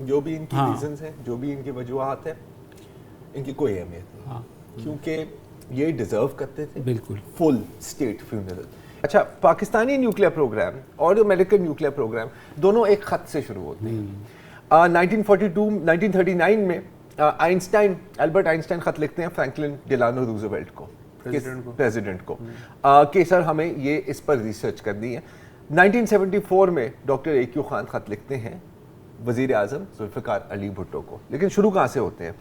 جو بھی ان کی ریزنز ہیں, جو بھی ان کی وجوہات ہیں, ان کی کوئی اہمیت نہیں, کیونکہ یہ ڈیزرو کرتے تھے بالکل فل اسٹیٹ فیونرل. اچھا, پاکستانی نیوکلیئر پروگرام اور جو امریکن نیوکلیئر پروگرام دونوں ایک خط سے شروع ہوتے ہیں. 1939 میں البرٹ آئنسٹائن خط لکھتے ہیں فرینکلن ڈیلانو روزویلٹ کو, پریزیڈنٹ کو, کہ سر ہمیں یہ اس پر ریسرچ کرنی ہے. 1974 میں ڈاکٹر اے کیو خان خط لکھتے ہیں وزیر اعظم ذوالفقار علی بھٹو کو. لیکن شروع کہاں سے ہوتے ہیں؟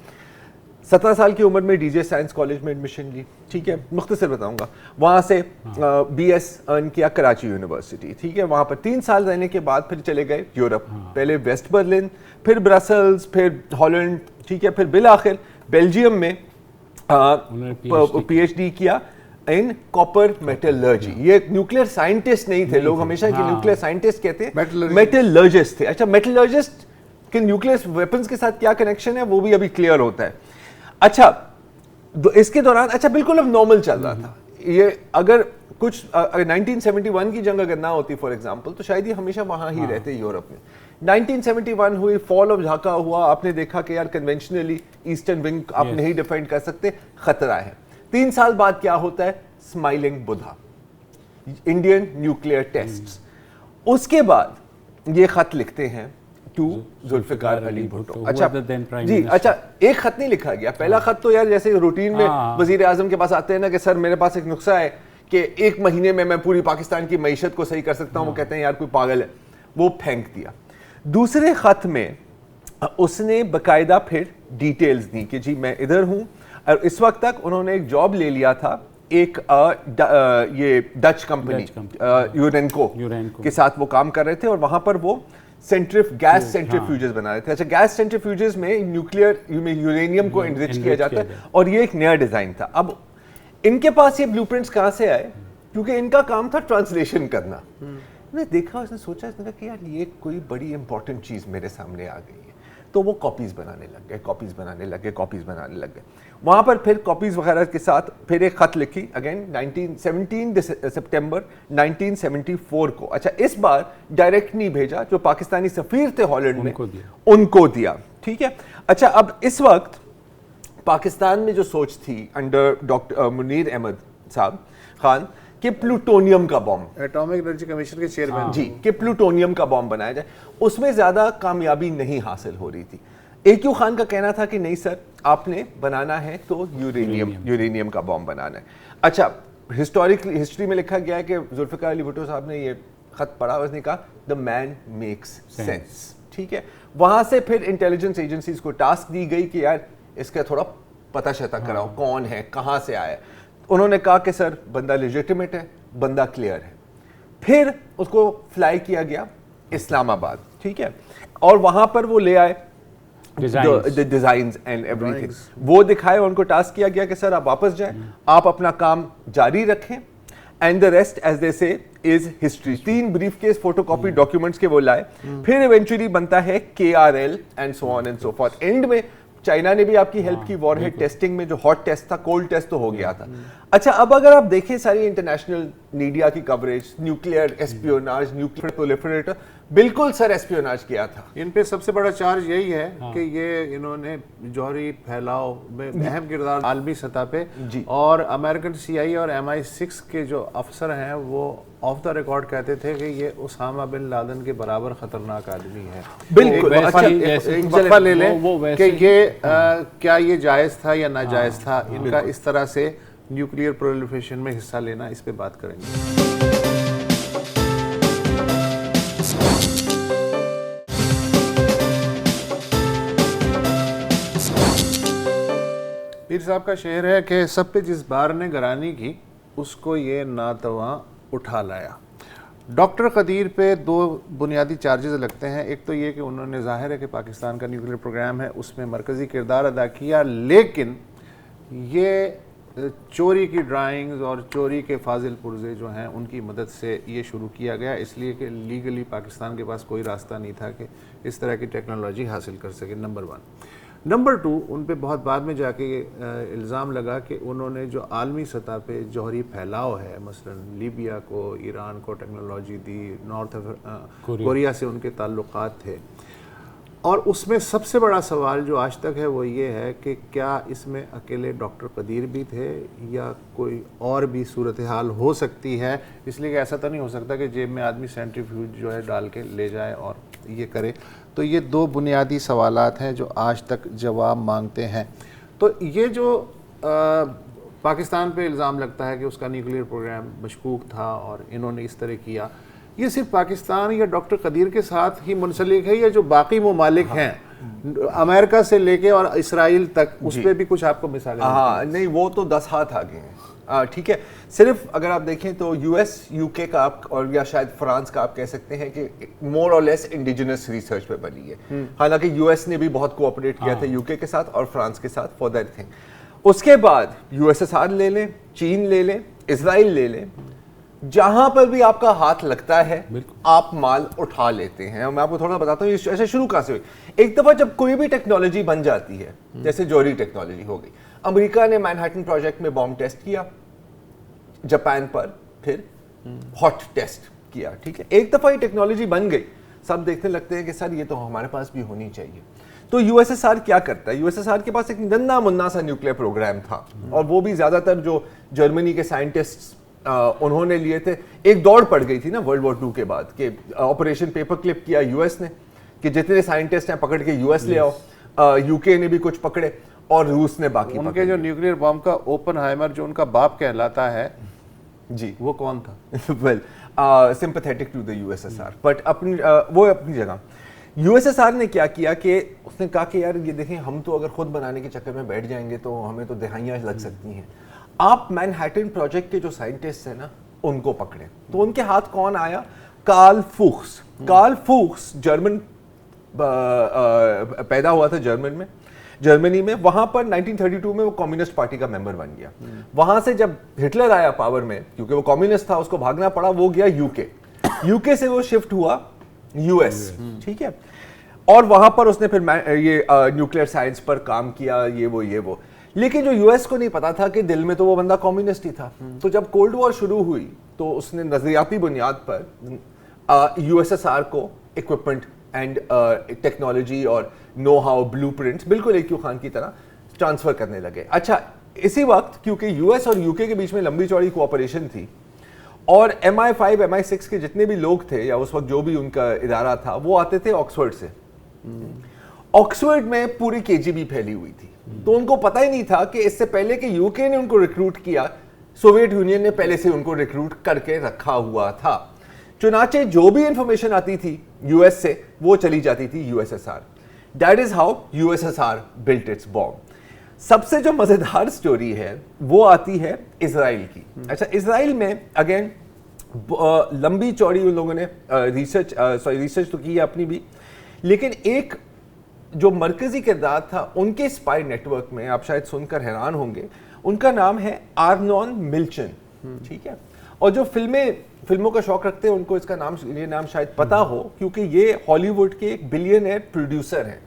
17 سال کی عمر میں ڈی جے سائنس کالج میں ایڈمیشن لی, ٹھیک ہے, مختصر بتاؤں گا. وہاں سے بی ایس ارن کیا کراچی یونیورسٹی, ٹھیک ہے. وہاں پر 3 سال رہنے کے بعد پھر چلے گئے یورپ, پہلے ویسٹ برلن, پھر برسلز, پھر ہالینڈ, ٹھیک ہے, پھر بالآخر بیلجیم میں پی ایچ ڈی کیا ان کاپر میٹلرجی. یہ نیوکلیئر سائنٹسٹ نہیں تھے, لوگ ہمیشہ کہ نیوکلیئر سائنٹسٹ کہتے ہیں, میٹلرجسٹ تھے. اچھا, میٹلرجسٹ کہ نیوکلیئر ویپنز کے ساتھ کیا کنیکشن ہے وہ بھی ابھی کلیئر ہوتا ہے. اچھا, اس کے دوران اچھا بالکل اب نارمل چل رہا تھا یہ. اگر کچھ 1971 کی جنگ اگر نہ ہوتی فار ایگزامپل, تو شاید یہ ہمیشہ وہاں ہی رہتے یورپ میں. 1971 ہوئی, فال آف ڈھاکہ ہوا, آپ نے دیکھا کہ یار کنونشنلی ایسٹرن ونگ آپ نہیں ڈیفینڈ کر سکتے, خطرہ ہے. 3 سال بعد کیا ہوتا ہے؟ Smiling Buddha, Indian nuclear test. اس کے بعد یہ خط لکھتے ہیں ٹو ذوالفقار علی بھٹو. اچھا جی, اچھا ایک خط نہیں لکھا گیا. پہلا خط تو یار جیسے روٹین میں وزیر اعظم کے پاس آتے ہیں نا کہ سر میرے پاس ایک نسخہ ہے کہ 1 مہینے میں پوری پاکستان کی معیشت کو صحیح کر سکتا ہوں, وہ کہتے ہیں یار کوئی پاگل ہے, وہ پھینک دیا. دوسرے خط میں اس نے باقاعدہ پھر ڈیٹیلز دی کہ جی میں ادھر ہوں, اور اس وقت تک انہوں نے ایک جاب لے لیا تھا ایک یہ ڈچ کمپنی یورینکو کے ساتھ وہ کام کر رہے تھے, اور وہاں پر وہ گیس سینٹریفیوجز بنا رہے تھے. اچھا, گیس سینٹریفیوجز میں نیوکلیئر یورینیم کو انرچ کیا جاتا ہے, اور یہ ایک نیا ڈیزائن تھا. اب ان کے پاس یہ بلو پرنٹس کہاں سے آئے؟ کیونکہ ان کا کام تھا ٹرانسلیشن کرنا. نے دیکھا, اس نے سوچا, اس نے کہا کہ یار یہ کوئی بڑی امپورٹنٹ چیز میرے سامنے آ گئی ہے, تو وہ کاپیز بنانے لگ گئے. وہاں پر پھر کاپیز وغیرہ کے ساتھ پھر ایک خط لکھی اگین 17 سپٹمبر 1974 کو. اچھا, اس بار ڈائریکٹ نہیں بھیجا, جو پاکستانی سفیر تھے ہالینڈ میں ان کو دیا, ٹھیک ہے. اچھا, اب اس وقت پاکستان میں جو سوچ تھی انڈر ڈاکٹر منیر احمد صاحب خان کہ پلوٹونیم کا بم, ایٹامک انرجی کمیشن کے چیئرمین, جی, کہ پلوٹونیم کا بم بنایا جائے, اس میں زیادہ کامیابی نہیں حاصل ہو رہی تھی. اے کیو خان کا کہنا تھا کہ نہیں سر, آپ نے بنانا ہے تو یورینیم کا بم بنانا ہے. اچھا, ہسٹری میں لکھا گیا ہے کہ ذوالفقار علی بھٹو صاحب نے یہ خط پڑھا, اس نے کہا دا مین میکس سینس, ٹھیک ہے. وہاں سے پھر انٹیلیجنس ایجنسیز کو ٹاسک دی گئی کہ یار اس کا تھوڑا پتہ شتہ کراؤ, کون ہے, کہاں سے آیا. انہوں نے کہا کہ سر بندہ لیجیٹیمیٹ ہے, بندہ کلیئر ہے. پھر اس کو فلائی کیا گیا اسلام آباد, ٹھیک ہے, اور وہاں پر وہ لے آئے ڈیزائنز اینڈ ایوری تھنگ, وہ دکھائے. ان کو ٹاسک کیا گیا کہ سر آپ واپس جائیں, آپ اپنا کام جاری رکھیں, and the rest they say is از ہسٹری. 3 briefcase photocopy documents کے وہ لائے. پھر ایونچولی بنتا ہے KRL and so on and so forth. End میں چائنا نے بھی آپ کی ہیلپ کی وار ہیڈ ٹیسٹنگ میں, جو ہاٹ ٹیسٹ تھا, کولڈ ٹیسٹ تو ہو گیا تھا. اچھا, اب اگر آپ دیکھیں ساری انٹرنیشنل میڈیا کی کوریج, نیوکلیئر اسپیوناج, نیوکلیئر پرولیفریٹر, بالکل سر اسپیوناج کیا تھا. ان پہ سب سے بڑا چارج یہی ہے کہ یہ انہوں نے جوہری پھیلاؤ میں اہم کردار عالمی سطح پہ, اور امریکن CIA اور MI6 کے جو افسر ہیں وہ آف دا ریکارڈ کہتے تھے کہ یہ اسامہ بن لادن کے برابر خطرناک آدمی ہے. بالکل. وقفہ لے لیں کہ یہ کیا یہ جائز تھا یا ناجائز تھا ان کا اس طرح سے نیوکلیئر پرولیفریشن میں حصہ لینا, اس پہ بات کریں گے. پیر صاحب کا شعر ہے کہ سب پہ جس بار نے گرانی کی اس کو یہ ناتواں اٹھا لایا. ڈاکٹر قدیر پہ 2 بنیادی چارجز لگتے ہیں. ایک تو یہ کہ انہوں نے ظاہر ہے کہ پاکستان کا نیوکلیئر پروگرام ہے اس میں مرکزی کردار ادا کیا, لیکن یہ چوری کی ڈرائنگز اور چوری کے فاضل پرزے جو ہیں ان کی مدد سے یہ شروع کیا گیا, اس لیے کہ لیگلی پاکستان کے پاس کوئی راستہ نہیں تھا کہ اس طرح کی ٹیکنالوجی حاصل کر سکے. نمبر 1. نمبر 2, ان پہ بہت بعد میں جا کے الزام لگا کہ انہوں نے جو عالمی سطح پہ جوہری پھیلاؤ ہے, مثلا لیبیا کو, ایران کو ٹیکنالوجی دی, نارتھ کوریا سے ان کے تعلقات تھے, اور اس میں سب سے بڑا سوال جو آج تک ہے وہ یہ ہے کہ کیا اس میں اکیلے ڈاکٹر قدیر بھی تھے یا کوئی اور بھی صورتحال ہو سکتی ہے، اس لیے کہ ایسا تو نہیں ہو سکتا کہ جیب میں آدمی سینٹریفیوج جو ہے ڈال کے لے جائے اور یہ کرے. تو یہ دو بنیادی سوالات ہیں جو آج تک جواب مانگتے ہیں. تو یہ جو پاکستان پہ الزام لگتا ہے کہ اس کا نیوکلیئر پروگرام مشکوک تھا اور انہوں نے اس طرح کیا، یہ صرف پاکستان یا ڈاکٹر قدیر کے ساتھ ہی منسلک ہے یا جو باقی ممالک ہیں امریکہ سے لے کے اور اسرائیل تک اس پہ بھی کچھ آپ کو مثالیں؟ ہاں نہیں، وہ تو 10 ہاتھ آگے ہیں. ٹھیک ہے، صرف اگر آپ دیکھیں تو یو ایس، یو کے کا آپ اور یا شاید فرانس کا آپ کہہ سکتے ہیں کہ مور اور لیس انڈیجنس ریسرچ پہ بنی ہے. حالانکہ یو ایس نے بھی بہت کوآپریٹ کیا تھا یو کے ساتھ اور فرانس کے ساتھ فار دیٹ تھنگ. اس کے بعد یو ایس ایس آر لے لیں، چین لے لیں، اسرائیل لے لیں، جہاں پر بھی آپ کا ہاتھ لگتا ہے آپ مال اٹھا لیتے ہیں. میں آپ کو تھوڑا بتاتا ہوں یہ ایسے شروع کہاں سے ہوئی. ایک دفعہ جب کوئی بھی ٹیکنالوجی بن جاتی ہے، جیسے جوہری ٹیکنالوجی ہو گئی، امریکہ نے مینہٹن پروجیکٹ میں بام ٹیسٹ کیا، جاپان پر پھر ہاٹ ٹیسٹ کیا. ٹھیک ہے، ایک دفعہ یہ ٹیکنالوجی بن گئی، سب دیکھنے لگتے ہیں کہ سر یہ تو ہمارے پاس بھی ہونی چاہیے. تو یو ایس ایس آر کیا کرتا ہے؟ یو ایس ایس آر کے پاس ایک ننا منا سا نیوکلیئر پروگرام تھا، اور وہ بھی زیادہ تر جو جرمنی کے سائنٹسٹ انہوں نے لیے تھے. ایک دوڑ پڑ گئی تھی نا ورلڈ وار 2 کے بعد کہ آپریشن پیپر کلپ کیا یو ایس نے کہ جتنے سائنٹسٹ ہیں پکڑ کے یو ایس لے آؤ. یو کے نے بھی کچھ پکڑے اور روس نے باقی. ان کے جو نیوکلیئر بم کا اوپن ہائمر جو ان کا باپ کہلاتا ہے، جی وہ کون تھا؟ Well sympathetic to the U S S R, but وہ اپنی جگہ. یو ایس ایس آر نے کیا کیا کہ اس نے کہا کہ یار یہ دیکھیں ہم تو اگر خود بنانے کے چکر میں بیٹھ جائیں گے تو ہمیں تو دہائیاں لگ سکتی ہیں. آپ مینہٹن پروجیکٹ کے جو سائنٹسٹ ہیں نا ان کو پکڑے. تو ان کے ہاتھ کون آیا؟ Karl Fuchs. Karl Fuchs German پیدا ہوا تھا جرمنی میں. وہاں پر 1932 میں وہ کمیونسٹ پارٹی کا ممبر بن گیا. وہاں سے جب ہٹلر آیا پاور میں، کیونکہ وہ کمیونسٹ تھا اس کو بھاگنا پڑا، وہ گیا یو کے سے وہ شفٹ ہوا یو ایس. ٹھیک ہے، اور وہاں پر اس نے پھر یہ نیوکلیئر سائنس پر کام کیا، یہ وہ. لیکن جو یو ایس کو نہیں پتا تھا کہ دل میں تو وہ بندہ کمیونسٹ ہی تھا. تو جب کولڈ وار شروع ہوئی تو اس نے نظریاتی بنیاد پر یو ایس ایس آر کو اکوپمنٹ اینڈ ٹیکنالوجی اور نو ہاؤ بلو پرنٹس بالکل ایک کیو خان کی طرح ٹرانسفر کرنے لگے. اچھا، اسی وقت کیونکہ یو ایس اور یو کے بیچ میں لمبی چوڑی کوآپریشن تھی، اور MI5 MI6 کے جتنے بھی لوگ تھے یا اس وقت جو بھی ان کا ادارہ تھا وہ آتے تھے آکسفورڈ سے. آکسفورڈ میں پوری KGB پھیلی ہوئی تھی. تو ان کو پتہ ہی نہیں تھا کہ اس سے پہلے کہ یو کے نے ان کو ریکروٹ کیا، سوویت یونین نے پہلے سے ان کو ریکروٹ کر کے رکھا ہوا تھا. چنانچہ جو بھی انفارمیشن آتی تھی یو ایس سے وہ چلی جاتی تھی U S S R. That is how U S S R built its bomb. سب سے جو مزیدار سٹوری ہے وہ آتی ہے اسرائیل کی. اچھا، اسرائیل میں اگین لمبی چوڑی ان لوگوں نے ریسرچ تو کی ہے اپنی بھی، لیکن ایک جو مرکزی کردار تھا ان کے اسپائی نیٹ ورک میں، آپ شاید سن کر حیران ہوں گے، ان کا نام ہے آرنون ملچن. ٹھیک ہے، اور جو فلموں کا شوق رکھتے ہیں ان کو اس کا یہ نام شاید پتا ہو، کیونکہ یہ ہالی ووڈ کے ایک بلینئر پروڈیوسر ہیں.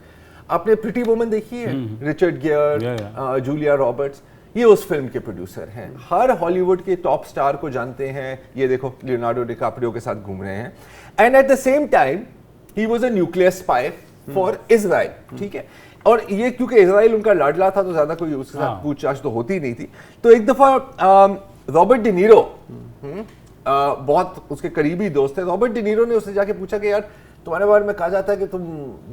آپ نے پریٹی وومن دیکھی ہے؟ رچرڈ گیئر، جولیا رابرٹس، یہ اس فلم کے پروڈیوسر ہیں. ہر ہالی ووڈ کے ٹاپ سٹار کو جانتے ہیں. یہ دیکھو لیونارڈو ڈیکاپریو کے ساتھ گھوم رہے ہیں. And at the same time he was a nuclear spy for Israel. ٹھیک ہے، اور یہ کیونکہ اسرائیل ان کا لاڈلا تھا تو زیادہ کوئی اس کے ساتھ پوچھ تاچھ تو ہوتی نہیں تھی. تو ایک دفعہ رابرٹ ڈی نیرو بہت اس کے قریبی دوست تھے. رابرٹ ڈی نیرو نے اس سے جا کے پوچھا کہ یار تمہارے بارے میں کہا جاتا ہے کہ تم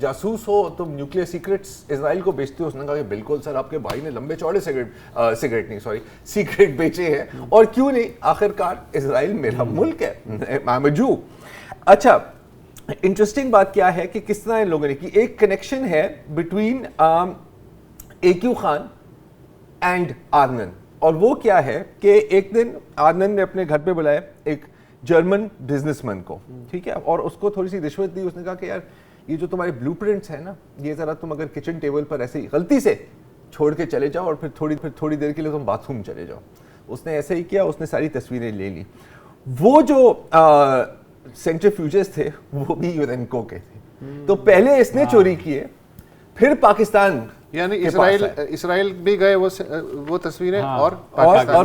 جاسوس ہو، تم نیوکلیئر سیکرٹس اسرائیل کو بیچتے ہو. اس نے کہا کہ بالکل سر، آپ کے بھائی نے لمبے چوڑے سیکرٹ بیچے ہیں، اور کیوں نہیں، آخرکار اسرائیل میرا ملک ہے، I'm a Jew. اچھا، انٹرسٹنگ بات کیا ہے کہ کس طرح ان لوگوں نے کی. ایک کنیکشن ہے بٹوین AQ خان اینڈ آرنن، اور وہ کیا ہے کہ ایک دن آرنن نے اپنے گھر پہ بلایا ایک جرمن بزنس مین کو. ٹھیک ہے، اور اس کو تھوڑی سی رشوت دی. اس نے کہا کہ یار یہ جو تمہارے بلو پرنٹس ہیں نا، یہ ذرا تم اگر کچن ٹیبل پر ایسے ہی غلطی سے چھوڑ کے چلے جاؤ اور پھر تھوڑی دیر کے لیے تم باتھ روم چلے جاؤ. اس نے ایسے ہی کیا، اس نے ساری تصویریں لے لی. وہ جو سینٹریفیوجز تھے وہ بھی یورینکو کے تھے. تو پہلے اس نے چوری کیے، پھر پاکستان، یعنی اسرائیل بھی گئے وہ تصویریں، اور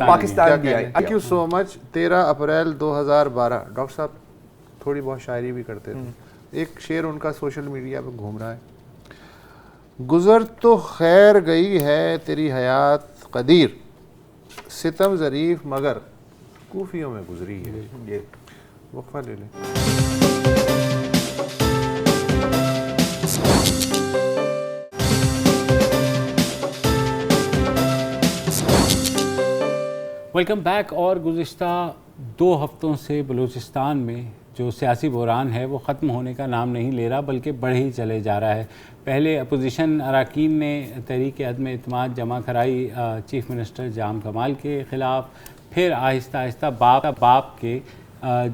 پاکستان بھی آئی. Thank you so much. 13 April 2012. Doctor صاحب تھوڑی بہت شاعری بھی کرتے تھے. ایک شعر ان کا سوشل میڈیا پہ گھوم رہا ہے. گزر تو خیر گئی ہے تیری حیات قدیر، ستم ظریف مگر کوفیوں میں گزری ہے. یہ وقفہ لے لیں. Welcome back. اور گزشتہ 2 ہفتوں سے بلوچستان میں جو سیاسی بحران ہے وہ ختم ہونے کا نام نہیں لے رہا بلکہ بڑھ ہی چلے جا رہا ہے. پہلے اپوزیشن اراکین نے تحریک عدم اعتماد جمع کرائی چیف منسٹر جام کمال کے خلاف، پھر آہستہ آہستہ باپ کے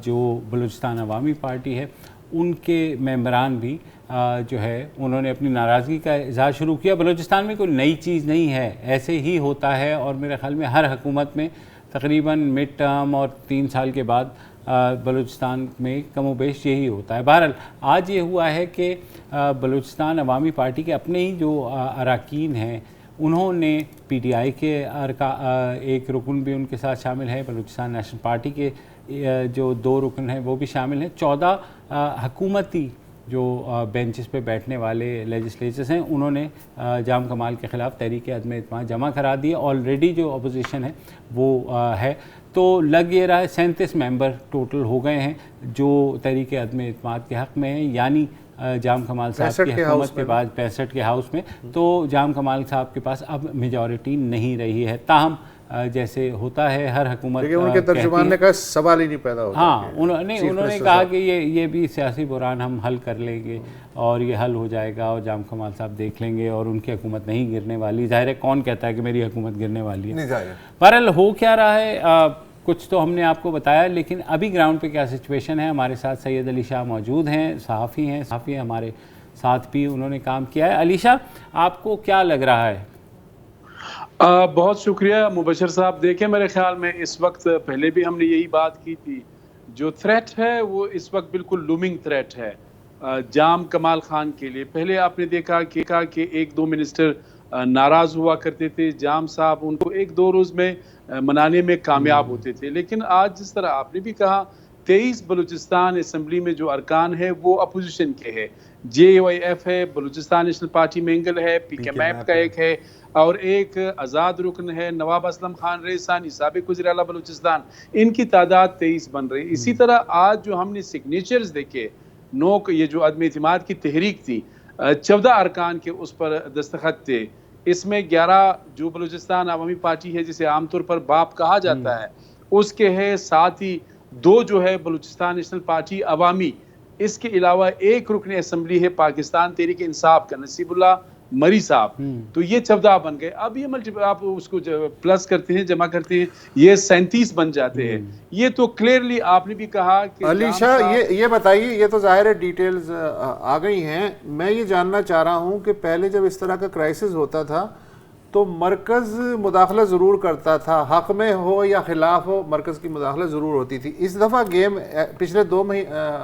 جو بلوچستان عوامی پارٹی ہے ان کے ممبران بھی جو ہے انہوں نے اپنی ناراضگی کا اظہار شروع کیا. بلوچستان میں کوئی نئی چیز نہیں ہے، ایسے ہی ہوتا ہے اور میرے خیال میں ہر حکومت میں تقریباً مڈ ٹرم اور 3 سال کے بعد بلوچستان میں کم و بیش یہی ہوتا ہے. بہرحال آج یہ ہوا ہے کہ بلوچستان عوامی پارٹی کے اپنے ہی جو اراکین ہیں انہوں نے پی ٹی آئی کے ایک رکن بھی ان کے ساتھ شامل ہے، بلوچستان نیشنل پارٹی کے جو 2 رکن ہیں وہ بھی شامل ہیں، 14 حکومتی جو بینچز پہ بیٹھنے والے لیجسلیچرز ہیں انہوں نے جام کمال کے خلاف تحریک عدم اعتماد جمع کرا دی. آلریڈی جو اپوزیشن ہے وہ ہے تو لگ یہ رہا ہے 37 ممبر ٹوٹل ہو گئے ہیں جو تحریک عدم اعتماد کے حق میں ہیں، یعنی جام کمال صاحب کی حکومت کے بعد 65 کے ہاؤس میں، تو جام کمال صاحب کے پاس اب میجورٹی نہیں رہی ہے. تاہم جیسے ہوتا ہے ہر حکومت، لیکن ان کے ترجمان نے کہا سوال ہی نہیں پیدا ہوتا. ہاں انہوں نے کہا کہ یہ بھی سیاسی بحران ہم حل کر لیں گے اور یہ حل ہو جائے گا اور جام کمال صاحب دیکھ لیں گے اور ان کی حکومت نہیں گرنے والی. ظاہر ہے کون کہتا ہے کہ میری حکومت گرنے والی ہے. بہرحال ہو کیا رہا ہے کچھ تو ہم نے آپ کو بتایا، لیکن ابھی گراؤنڈ پہ کیا سچویشن ہے. ہمارے ساتھ سید علی شاہ موجود ہیں، صحافی ہمارے ساتھ بھی انہوں نے کام کیا ہے. علی شاہ، آپ کو کیا لگ رہا ہے؟ بہت شکریہ مبشر صاحب. دیکھیں میرے خیال میں اس وقت پہلے بھی ہم نے یہی بات کی تھی، جو تھریٹ ہے وہ اس وقت بالکل لومنگ تھریٹ ہے جام کمال خان کے لیے. پہلے آپ نے دیکھا کہ 1-2 منسٹر ناراض ہوا کرتے تھے، جام صاحب ان کو 1-2 روز میں منانے میں کامیاب ہوتے تھے. لیکن آج جس طرح آپ نے بھی کہا 23 بلوچستان اسمبلی میں جو ارکان ہے وہ اپوزیشن کے ہے، JYF ہے، بلوچستان نیشنل پارٹی مینگل ہے، PK میپ کا ایک ہے اور ایک آزاد رکن ہے نواب اسلم خان ریسانی سابق وزیر اعلیٰ بلوچستان. ان کی تعداد 23 بن رہی. اسی طرح آج جو ہم نے سگنیچرز دیکھے، یہ جو عدم اعتماد کی تحریک تھی 14 ارکان کے اس پر دستخط تھے. اس میں 11 جو بلوچستان عوامی پارٹی ہے جسے عام طور پر باپ کہا جاتا ہے اس کے ہے، ساتھ ہی 2 جو ہے بلوچستان نیشنل پارٹی عوامی. اس کے علاوہ ایک رکن اسمبلی ہے پاکستان تحریک انصاف کا نصیب اللہ مری صاحب. تو یہ 14 بن گئے. اب یہ آپ اس کو پلس کرتے ہیں، جمع کرتے ہیں، یہ 37 بن جاتے ہیں. یہ تو کلیئرلی آپ نے بھی کہا کہ علی شاہ یہ بتائیے، یہ تو ظاہر ہے ڈیٹیلز آ گئی ہیں. میں یہ جاننا چاہ رہا ہوں کہ پہلے جب اس طرح کا کرائسس ہوتا تھا تو مرکز مداخلت ضرور کرتا تھا، حق میں ہو یا خلاف ہو مرکز کی مداخلت ضرور ہوتی تھی. اس دفعہ گیم پچھلے 2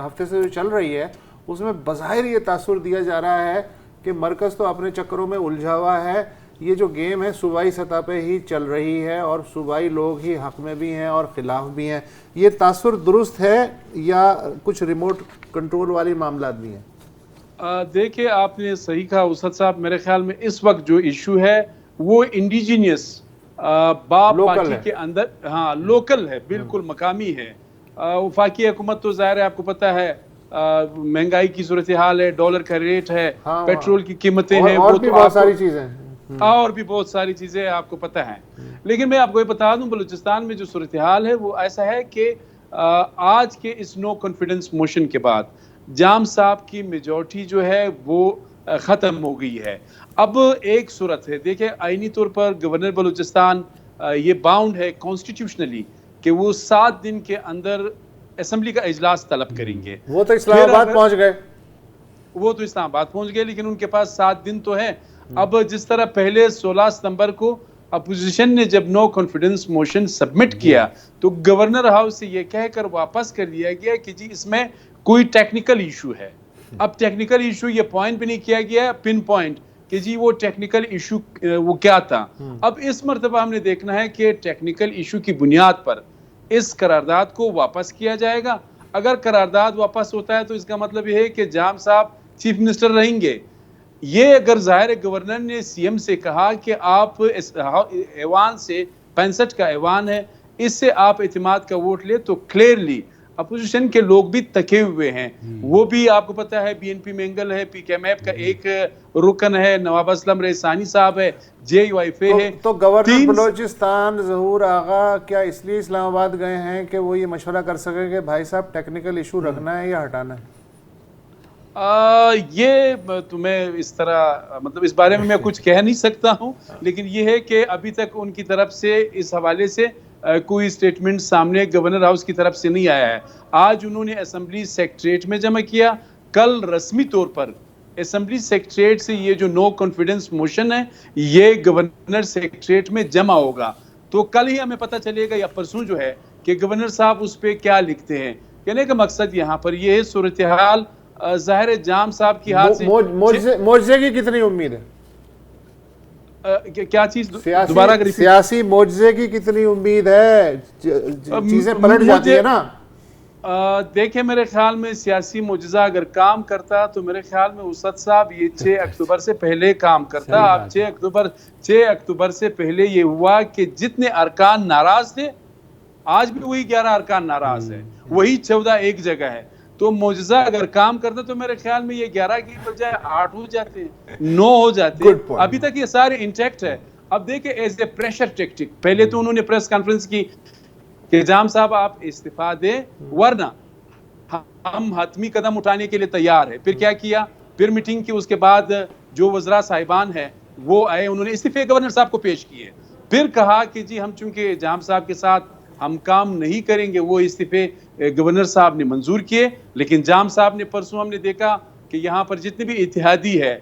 ہفتے سے جو چل رہی ہے اس میں بظاہر یہ تاثر دیا جا رہا ہے کہ مرکز تو اپنے چکروں میں الجھا ہوا ہے. یہ جو گیم ہے صوبائی سطح پہ ہی چل رہی ہے اور صوبائی لوگ ہی حق میں بھی ہیں اور خلاف بھی ہیں. یہ تاثر درست ہے یا کچھ ریموٹ کنٹرول والی معاملات بھی ہیں؟ دیکھیں آپ نے صحیح کہا اسد صاحب. میرے خیال میں اس وقت جو ایشو ہے وہ انڈیجینیس باپ پارٹی کے اندر، ہاں لوکل ہے، بالکل مقامی ہے. وفاقی حکومت تو ظاہر ہے آپ کو پتہ ہے مہنگائی کی صورتحال ہے، ڈالر کا ریٹ ہے، پیٹرول کی قیمتیں ہیں، اور بھی بہت ساری چیزیں اور بھی بہت ساری چیزیں آپ کو پتہ ہیں. لیکن میں آپ کو یہ بتا دوں بلوچستان میں جو صورتحال ہے وہ ایسا ہے کہ آج کے اس نو کانفیڈنس موشن کے بعد جام صاحب کی میجورٹی جو ہے وہ ختم ہو گئی ہے. اب ایک صورت ہے، دیکھیں آئینی طور پر گورنر بلوچستان یہ باؤنڈ ہے کانسٹیٹیوشنلی کہ وہ 7 دن کے اندر اسمبلی کا اجلاس طلب کریں گے. وہ تو اسلام آباد پہنچ گئے لیکن ان کے پاس 7 دن تو ہے. اب جس طرح پہلے 16 ستمبر کو اپوزیشن نے جب نو کانفیڈنس موشن سبمٹ کیا تو گورنر ہاؤس سے یہ کہہ کر واپس کر دیا گیا کہ جی اس میں کوئی ٹیکنیکل ایشو ہے. اب ٹیکنیکل ایشو یہ پوائنٹ بھی نہیں کیا گیا پن پوائنٹ کہ جی وہ ٹیکنیکل ایشو وہ کیا تھا. اب اس مرتبہ ہم نے دیکھنا ہے کہ ٹیکنیکل ایشو کی بنیاد پر اس قرارداد کو واپس کیا جائے گا. اگر قرارداد واپس ہوتا ہے تو اس کا مطلب یہ ہے کہ جام صاحب چیف منسٹر رہیں گے. یہ اگر ظاہر گورنر نے سی ایم سے کہا کہ آپ اس ایوان سے 65 کا ایوان ہے اس سے آپ اعتماد کا ووٹ لے، تو کلیئرلی اپوزیشن کے لوگ بھی تکے ہوئے ہیں. وہ بھی آپ کو پتا ہے بی این پی مینگل ہے، پی کے ایم ایف کا ایک رکن ہے، نواب اسلم ریحسانی صاحب ہے، جے یو آئی فے ہے. تو گورنر بلوچستان ظہور آغا کیا اس لیے اسلام آباد گئے ہیں کہ وہ یہ مشورہ کر سکیں کہ بھائی صاحب ٹیکنیکل ایشو رکھنا ہے یا ہٹانا ہے؟ یہ تمہیں اس طرح مطلب اس بارے میں میں کچھ کہہ نہیں سکتا ہوں، لیکن یہ ہے کہ ابھی تک ان کی طرف سے اس حوالے سے کوئی سٹیٹمنٹ سامنے گورنر ہاؤس کی طرف سے نہیں آیا ہے. آج انہوں نے اسمبلی سیکریٹریٹ میں جمع کیا، کل رسمی طور پر اسمبلی سیکریٹریٹ سے یہ جو نو کانفیڈنس موشن ہے یہ گورنر سیکریٹریٹ میں جمع ہوگا. تو کل ہی ہمیں پتہ چلے گا یا پرسوں جو ہے کہ گورنر صاحب اس پہ کیا لکھتے ہیں. کہنے کا مقصد یہاں پر یہ ہے صورتحال ظاہر جام صاحب کی ہاتھ سے معجزے کی کتنی امید ہے؟ کیا چیز دوبارہ سیاسی معجزے کی کتنی امید ہے؟ چیزیں پلٹ جاتی ہے نا. دیکھیں میرے خیال میں سیاسی معجزہ اگر کام کرتا تو میرے خیال میں اسد صاحب یہ 6 اکتوبر سے پہلے کام کرتا. اب 6 اکتوبر سے پہلے یہ ہوا کہ جتنے ارکان ناراض تھے آج بھی وہی 11 ارکان ناراض ہے، وہی 14 ایک جگہ ہے. تو معجزہ اگر کام کرتا تو میرے خیال میں یہ 11 کی بجائے 8 ہو جاتے ہیں، 9 ہو جاتے ہیں. ابھی تک یہ سارے انٹیکٹ ہے. اب دیکھیں ایز اے پریشر ٹیکٹک پہلے تو انہوں نے پریس کانفرنس کی کہ جام صاحب آپ استعفیٰ دیں ورنہ ہم حتمی قدم اٹھانے کے لیے تیار ہیں. پھر کیا کیا؟ پھر میٹنگ کی، اس کے بعد جو وزراء صاحبان ہیں وہ آئے، انہوں نے استعفے گورنر صاحب کو پیش کیے. پھر کہا کہ جی ہم چونکہ جام صاحب کے ساتھ ہم کام نہیں کریں گے. وہ استعفے گورنر صاحب نے منظور کیے، لیکن جام صاحب نے پرسوں ہم نے دیکھا کہ یہاں پر جتنے بھی اتحادی ہے،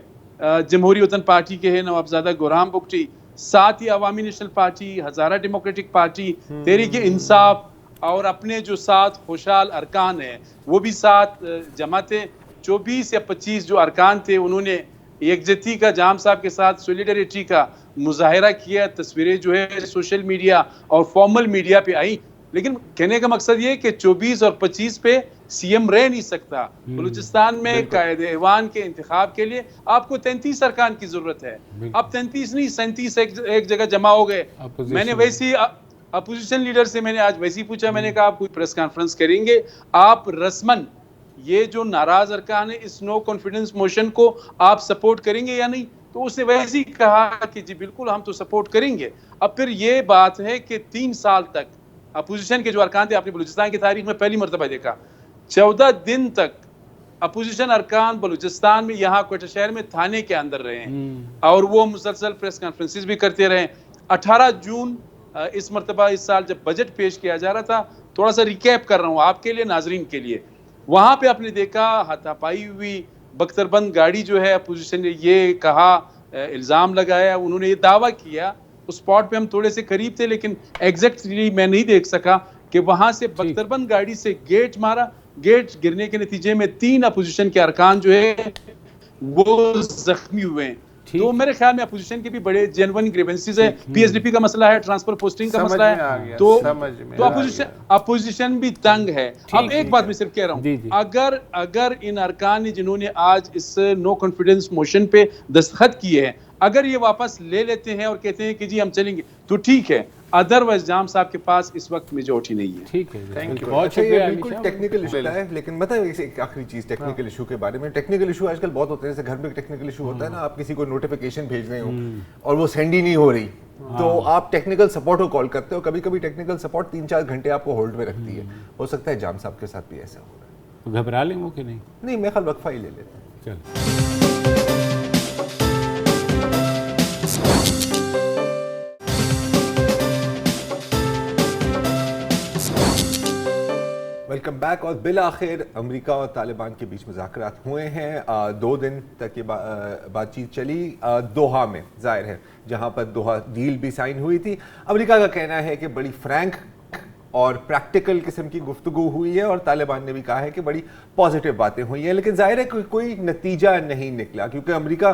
جمہوری وطن پارٹی کے ہیں نوابزادہ گورام بگٹی، ساتھ ہی عوامی national party, Hazara democratic party, Tehreek Insaf اور اپنے جو 7 خوشحال ارکان ہیں وہ بھی ساتھ جمع تھے. 24 یا 25 جو ارکان تھے انہوں نے یکجہتی کا جام صاحب کے ساتھ سولیڈریٹی کا مظاہرہ کیا. تصویریں جو ہے سوشل میڈیا اور فارمل میڈیا پہ آئیں. لیکن کہنے کا مقصد یہ کہ 24 اور 25 پہ سی ایم رہ نہیں سکتا. بلوچستان میں قائد ایوان کے انتخاب کے لیے آپ کو 33 ارکان کی ضرورت ہے. اب 33 نہیں 37 ایک جگہ جمع ہو گئے. میں نے ویسی اپوزیشن لیڈر سے میں نے آج ویسی پوچھا، میں نے کہا آپ کوئی پریس کانفرنس کریں گے، آپ رسمن یہ جو ناراض ارکان ہے اس نو کانفیڈنس موشن کو آپ سپورٹ کریں گے یا نہیں؟ تو اس نے ویسے ہی کہا کہ جی بالکل ہم تو سپورٹ کریں گے. اب پھر یہ بات ہے کہ 3 سال تک اپوزیشن کے جو ارکان تھے، آپ نے بلوچستان کی تاریخ میں پہلی مرتبہ دیکھا 14 دن تک اپوزیشن ارکان بلوچستان میں یہاں کوئٹہ شہر میں تھانے کے اندر رہے ہیں اور وہ مسلسل پریس کانفرنسز بھی کرتے رہے. 18 جون اس مرتبہ اس سال جب بجٹ پیش کیا جا رہا تھا، تھوڑا سا ریکیپ کر رہا ہوں آپ کے لیے ناظرین کے لیے، وہاں پہ آپ نے دیکھا ہاتھا پائی ہوئی بختر بند گاڑی جو ہے اپوزیشن نے یہ کہا، الزام لگایا، انہوں نے یہ دعویٰ کیا. اس سپاٹ پہ ہم تھوڑے سے قریب تھے لیکن ایگزیکٹلی میں نہیں دیکھ سکا کہ وہاں سے بختر بند گاڑی سے گیٹ مارا. گیٹ گرنے کے نتیجے میں 3 اپوزیشن کے ارکان جو ہے وہ زخمی ہوئے ہیں. تو میرے خیال میں اپوزیشن کے بھی بڑے جینوئن گریونسز ہیں. پی ایس ڈی پی کا مسئلہ ہے، ٹرانسفر پوسٹنگ کا مسئلہ ہے، تو اپوزیشن بھی تنگ ہے. اب ایک بات میں صرف کہہ رہا ہوں، اگر ان ارکان نے جنہوں نے آج اس نو کانفیڈنس موشن پہ دستخط کیے ہیں اگر یہ واپس لے لیتے ہیں اور کہتے ہیں کہ جی ہم چلیں گے تو ٹھیک ہے، ادروائز جام صاحب کے پاس اس وقت میجورٹی نہیں ہے. ٹھیک ہے، تھینک یو. بہت شکریہ. بالکل ٹیکنیکل ایشو ہے، لیکن بتائیں ایک آخری چیز ٹیکنیکل ایشو کے بارے میں. ٹیکنیکل ایشو آج کل بہت ہوتے ہیں، جیسے گھر میں ٹیکنیکل ایشو ہوتا ہے نا، آپ کسی کو نوٹیفیکیشن بھیج رہے ہو اور وہ سینڈ ہی نہیں ہو رہی تو آپ ٹیکنیکل سپورٹ کو کال کرتے ہو. کبھی کبھی ٹیکنیکل سپورٹ 3-4 گھنٹے آپ کو ہولڈ میں رکھتی ہے. ہو سکتا ہے جام صاحب کے ساتھ بھی ایسا ہو رہا ہے. گھبرا لیں وہ کہ نہیں؟ نہیں، میں خیال وقفہ ہی لے لیتا ہوں. چل ویلکم بیک. اور بالآخر امریکہ اور طالبان کے بیچ مذاکرات ہوئے ہیں. 2 دن تک یہ بات چیت چلی دوحہ میں، ظاہر ہے جہاں پر دوحہ ڈیل بھی سائن ہوئی تھی. امریکہ کا کہنا ہے کہ بڑی فرینک اور پریکٹیکل قسم کی گفتگو ہوئی ہے اور طالبان نے بھی کہا ہے کہ بڑی پازیٹیو باتیں ہوئی ہیں، لیکن ظاہر ہے کوئی نتیجہ نہیں نکلا کیونکہ امریکہ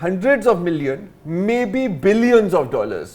hundreds of million, maybe billions of dollars